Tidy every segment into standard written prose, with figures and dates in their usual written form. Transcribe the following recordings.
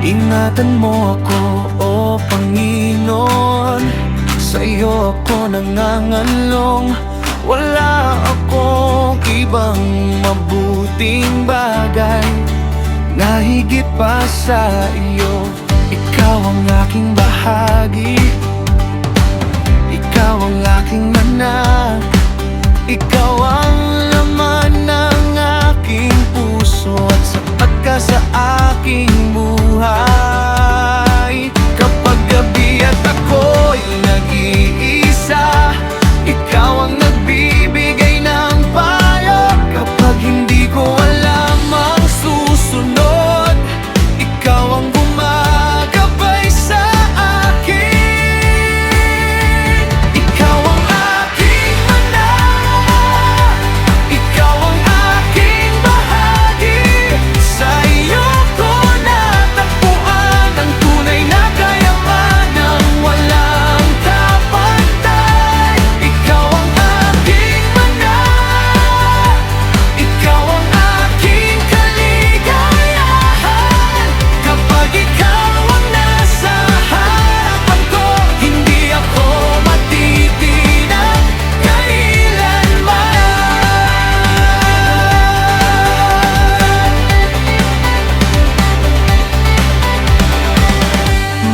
Ingatan mo ako, o Panginoon. Sa iyo ako nangangalong. Wala akong ibang mabuting bagay na higit pa sa iyo. Ikaw ang aking bahagi, ikaw ang aking anak, ikaw ang laman ng aking puso at sapat ka sa aking buhay. Kapag gabi at ako'y nag-iisa, ikaw ang nagbibigay ng payo. Kapag hindi ko alam ang susunod, ikaw ang gumagabay sa akin. Ikaw ang aking anak, ikaw ang aking bahagi. Sa iyo ko natagpuan ang tunay na kayamanang walang kapantay. Ikaw ang aking anak, ikaw ang aking kaligayahan. Kapag ikaw ang nasa harapan ko, hindi ako matitinag kailanman.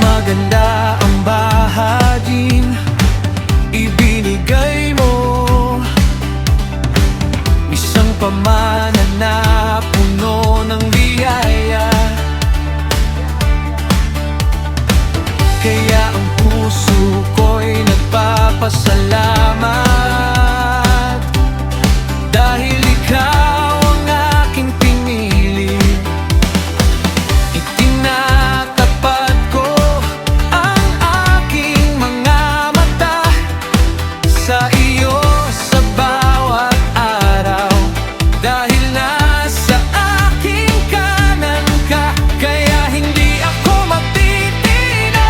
Maganda ang bahaging ibinigay mo, isang pamana na puno ng biyaya. Kaya ang puso ko'y nagpapasalamat, dahil ikaw ang aking pinili. Itinatapat ko ang aking mga mata sa iyo sa bawat araw, dahil nasa aking kanan ka. Kaya hindi ako matitinag.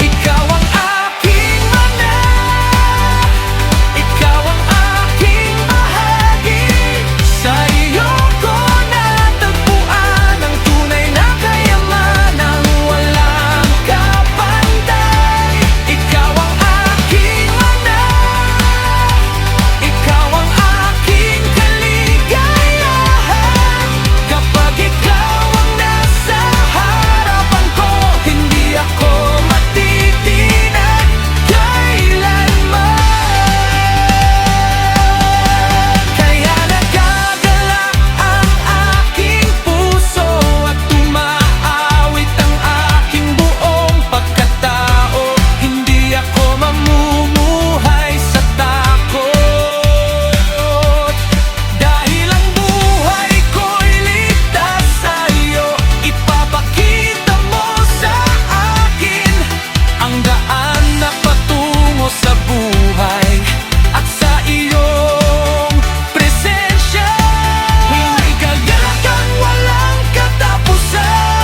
Ikaw ang aking anak, ikaw ang aking bahagi. Sa iyo ko natagpuan ang tunay na kayamanang walang kapantay. Ikaw ang aking anak, ikaw ang aking kaligayahan. Kapag ikaw ang nasa harapan ko, hindi ako matitinag kailanman. Kaya nagagalak ang aking puso at tumaawit ang aking buong pagkatao. Hindi ako mamumuhay sa takot, dahil ang buhay ko'y ligtas sa iyo. Ipapakita mo sa akin ang daan na patungo sa buhay at sa iyong presensya. May kagalakan walang katapusan.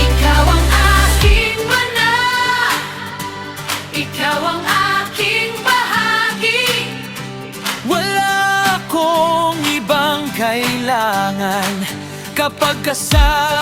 Ikaw ang aking anak, ikaw ang aking bahagi. Wala akong ibang kailangan kapag kasama